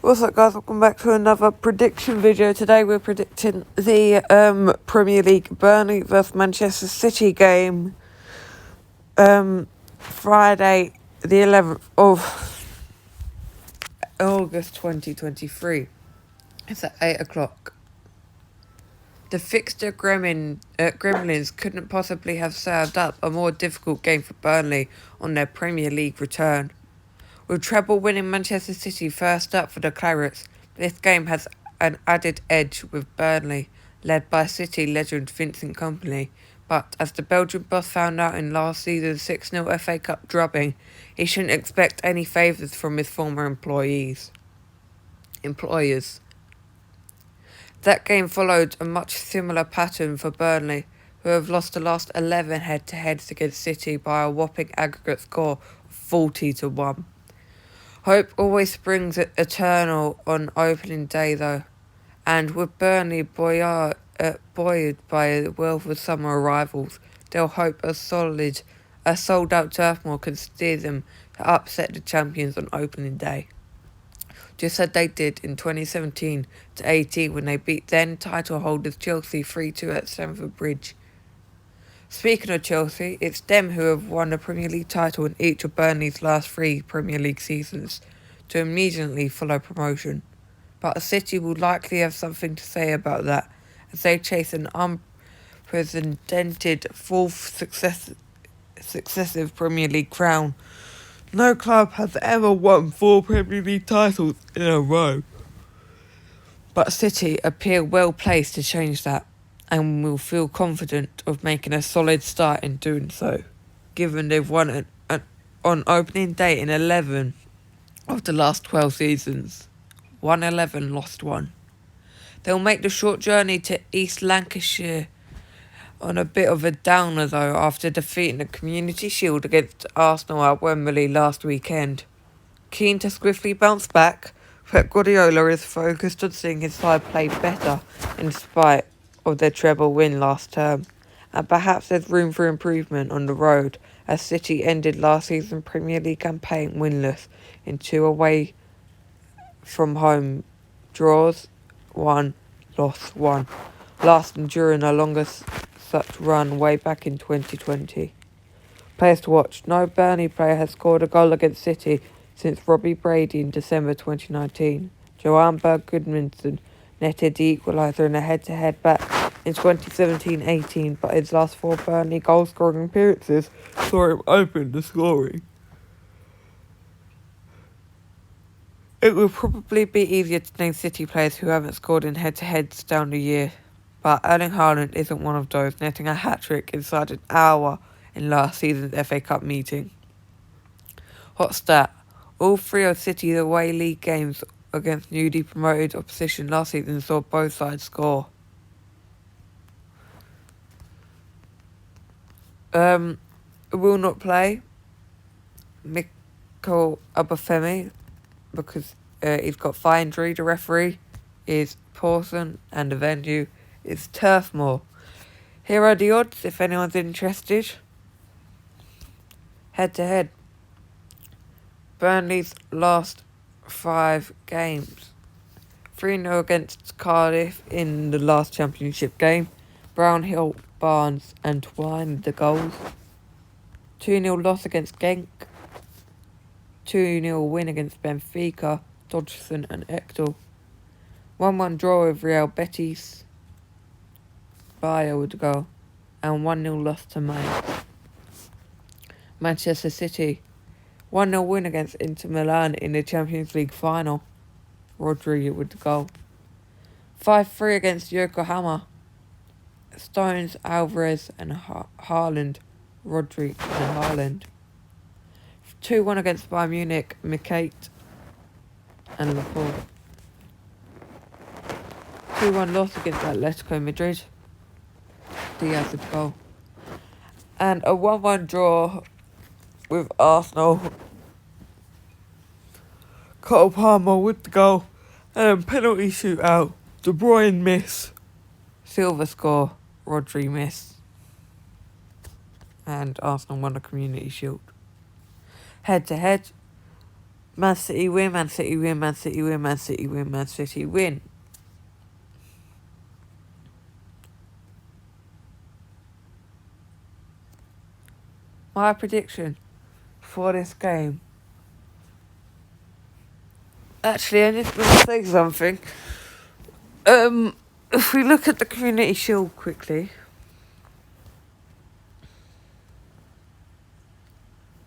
What's up, guys? Welcome back to another prediction video. Today we're predicting the Premier League Burnley vs Manchester City game. Friday the 11th of August 2023. It's at 8 o'clock. The fixture Gremlins couldn't possibly have served up a more difficult game for Burnley on their Premier League return. With treble-winning Manchester City first up for the Clarets, this game has an added edge with Burnley, led by City legend Vincent Kompany. But as the Belgian boss found out in last season's 6-0 FA Cup drubbing, he shouldn't expect any favours from his former employers. That game followed a much similar pattern for Burnley, who have lost the last 11 head-to-heads against City by a whopping aggregate score of 40-1. Hope always springs eternal on opening day, though, and with Burnley buoyed by the wealth of summer arrivals, they'll hope a sold-out Turf Moor can steer them to upset the champions on opening day. Just as they did in 2017-18 when they beat then title holders Chelsea 3-2 at Stamford Bridge. Speaking of Chelsea, it's them who have won the Premier League title in each of Burnley's last 3 Premier League seasons, to immediately follow promotion. But City will likely have something to say about that, as they chase an unprecedented 4th successive Premier League crown. No club has ever won 4 Premier League titles in a row. But City appear well placed to change that, and will feel confident of making a solid start in doing so, given they've won on opening day in 11 of the last 12 seasons. Won 11, lost 1. They'll make the short journey to East Lancashire on a bit of a downer, though, after defeating the Community Shield against Arsenal at Wembley last weekend. Keen to swiftly bounce back, Pep Guardiola is focused on seeing his side play better in spite of their treble win last term, and perhaps there's room for improvement on the road, as City ended last season's Premier League campaign winless in 2 away from home draws, 1 loss, 1, lasting during a longest such run way back in 2020. Players to watch: no Burnley player has scored a goal against City since Robbie Brady in December 2019. Johan Berg Gudmundsson netted the equaliser in a head-to-head back in 2017-18, but his last 4 Burnley goal-scoring appearances saw him open the scoring. It will probably be easier to name City players who haven't scored in head-to-heads down the year, but Erling Haaland isn't one of those, netting a hat-trick inside an hour in last season's FA Cup meeting. Hot stat: all 3 of City's away league games against newly promoted opposition last season saw both sides score. Will not play Mikel Obafemi because he's got thigh injury. The referee is Pawson and the venue is Turf Moor. Here are the odds if anyone's interested. Head to head. Burnley's last 5 games: 3-0 against Cardiff in the last championship game. Brownhill, Barnes and Twine the goals. 2-0 loss against Genk. 2-0 win against Benfica, Dodgson and Ekdal. 1-1 draw with Real Betis, Bayer with the goal. And 1-0 loss to Mainz. Manchester City: 1-0 win against Inter Milan in the Champions League final, Rodri with the goal. 5-3 against Yokohama, Stones, Alvarez and Haaland, Rodri and Haaland. 2-1 against Bayern Munich, Mikate and Laporte. 2-1 loss against Atletico Madrid, Diaz with the goal. And a 1-1 draw with Arsenal, Cole Palmer with the goal, and a penalty shootout, De Bruyne miss, Silva score, Rodri miss, and Arsenal won the Community Shield. Head to head, Man City win, Man City win, Man City win, Man City win, Man City win. My prediction for this game. Actually, I just want to say something. If we look at the Community Shield quickly,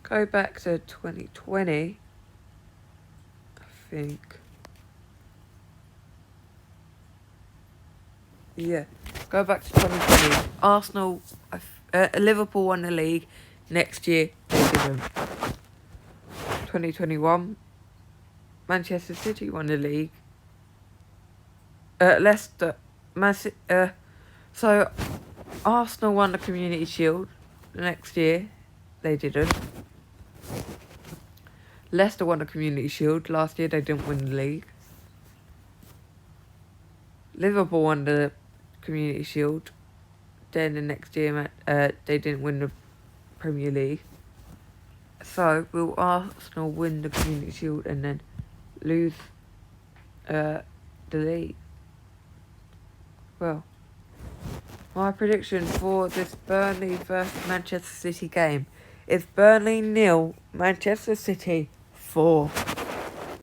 go back to 2020, I think. Yeah, go back to 2020. Arsenal, Liverpool won the league. Next year, they didn't. 2021, Manchester City won the league. Leicester, so Arsenal won the Community Shield. The next year, they didn't. Leicester won the Community Shield. Last year, they didn't win the league. Liverpool won the Community Shield. Then the next year, they didn't win the Premier League. So, will Arsenal win the Community Shield and then lose the league? Well, my prediction for this Burnley versus Manchester City game is Burnley 0, Manchester City 4.